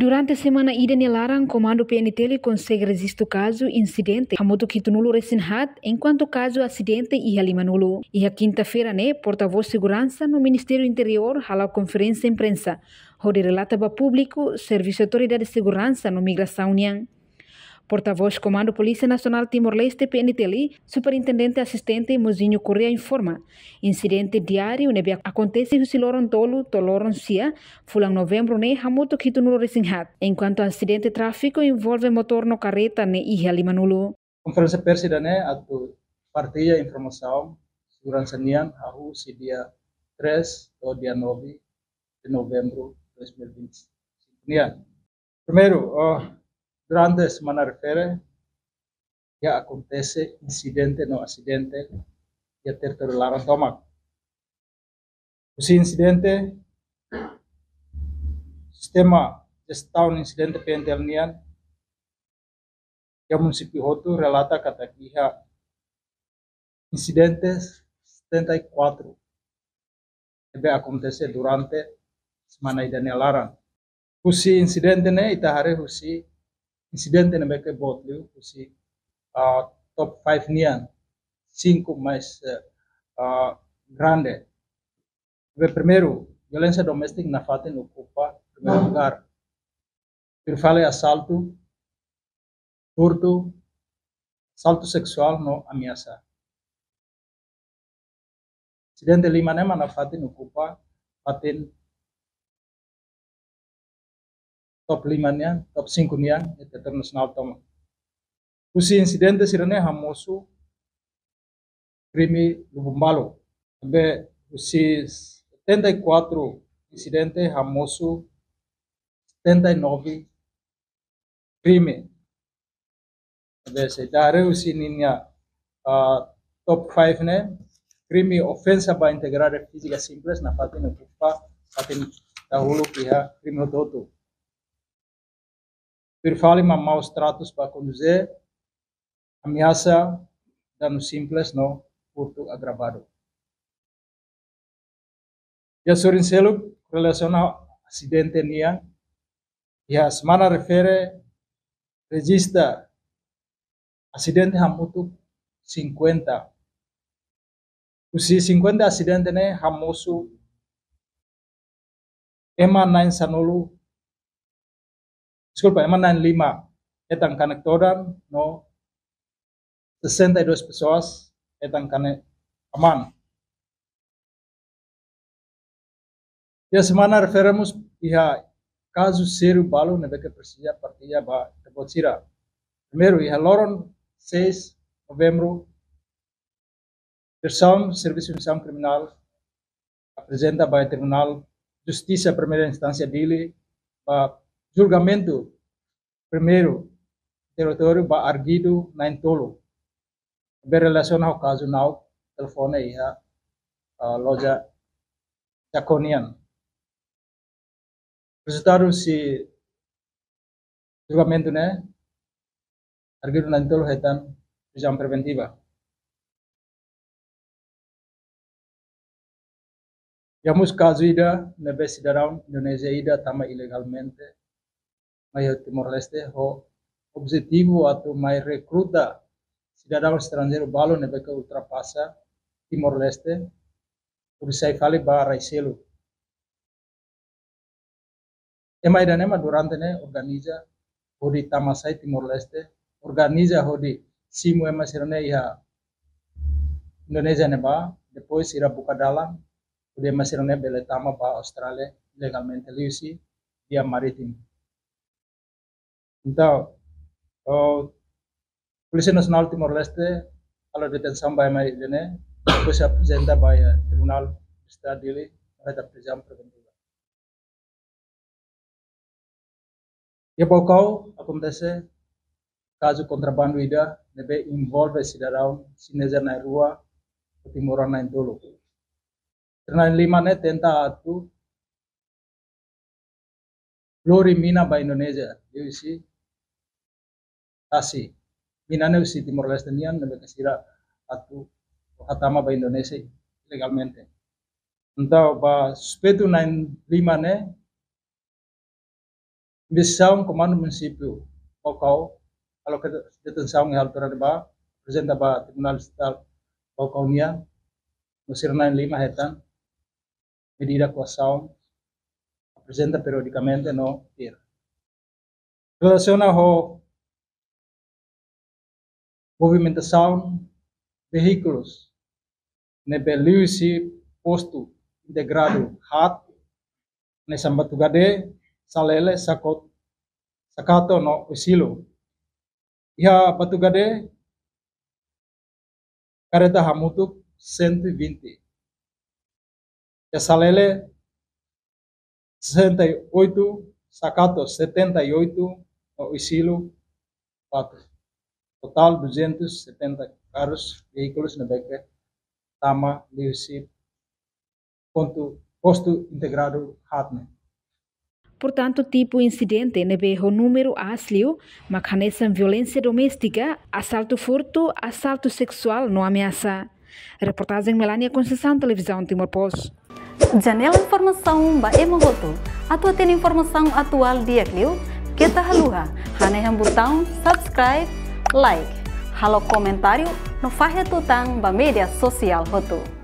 Durante a semana ida Larang, comando PNTL consegue registrar o caso incidente hamoto kitunulo resinhat enquanto o caso acidente ia limanulo. E a quinta-feira, porta-voz de segurança no Ministério Interior hala conferência imprensa, onde relata para público serviço de autoridade de segurança no migração união. Porta-voz Comando Polícia Nacional Timor-Leste PNTL, Superintendente Assistente Mozinho Correa informa. Incidente diário nebe acontece no Loron Tolo, Toloron Sia, fulang novembro hamuto kitunulo resinhat, enquanto acidente tráfico envolve motor no carreta iha limanulo. Conferência pers atau partilha informação segurança nian ahu si dia 3 ou dia 9 de novembro de 2020. Nian. Primeiro, durante a semana refere, já acontece incidente no acidente ya território Larang Tomak. Esse incidente, sistema gestão incidente PNTL nian, ya município Hotu relata kata kiha incidentes 74 deve acontecer durante semana idane Larang. Esse incidente ita hari esse incidente que botliu esse top 5 nian 5 mais grande. Primeiro, violência doméstica na fatin ocupa primeiro lugar. Perfale assalto, furto, assalto sexual no ameaça. Incidente 5 na fatin ocupa fatin top 5 nian, top 5 nian internasional toma. Esse incidente sirene hamosu crime lubumbalo. Esse 74 incidente hamosu 79 crime. Dari usi ninya top 5 crime ofensa ba integrada física simples na fatin ocupa fatin dahulu pihak crime toto. Perfali maus tratos para conduzir, ameaça, dano simples no furto agravado. Ya sorin selu relaciona acidente nian, ya semana refere registra acidente hamutu 50. Usi 50 acidente hamosu ema 9 sanulu, desculpa, ema 95 etang conectoran no 62 pessoas etang kane aman. Ya semana referemos iha caso sério balo que precisa partilha ba tebotira. Primeiro, iha Loron 6 novembro, Versão Serviço de Investigação Criminal apresenta ba Tribunal Justiça Primeira Instância dele ba julgamento primeiro território ba arguido na Intolo. Berrelaciona ao caso now telefone iha loja Jaconian. Resultado si julgamento arguido na Intolo hetan prisão preventiva. Jamus caso ida nebe cidadão Indonesia ida tama ilegalmente mai Timor-Leste ho objetivo atau mai recruta cidadão estrangeiro balo nebe que ultrapassa Timor-Leste por sai fale ba Raiselu. Ema ida durante organiza hodi tamasai Timor-Leste organiza hodi simu ema sirene iha Indonesia ba depois ira buka dalam udah masih bela tama ba Australia legalmente liusi via maritim. Então, Polícia Nacional Timor-Leste kalau detenção by mai depois apresenta by Tribunal de Estado dele para prisão preventiva. E bocau acontece caso contrabando ida nebe envolve cidadão chinesa na rua Timoran na Intolo. Karena 5 tenta atu lori mina ba Indonesia diusi tasi mina usi Timor-Leste nian nebe kasira atu hatama ba Indonesia legalmente. Então ba suspeito 5 Investigação Comando Município Baucau, kalau que detenção em altura de ba, apresenta ba Tribunal Estatal Baucaunian, no Sirnain 5 hetan, medida coação, apresenta periodicamente no TIR. Relaciona ao movimentação veículos, nebeliusi posto integrado hat, nessa batugade, salele sakato no usilo. Ia batugade careta hamutuk 120. Ya salele 68, sakato 78, no usilo 4. Total 270 carros, veículos na beca, tama, liusi, posto integrado hatne. Portanto, tipo incidente nebe o número aslio, makanesa violência doméstica, assalto furto, assalto sexual não ameaça. Reportagem Melania Conceição, Televisão Timor-Post. Janela informação ba emogoto. Atua tem informação atual dia clio, kita haluha, haneham botão subscribe, like, halo comentário, no fahe tutang ba media sosial hoto.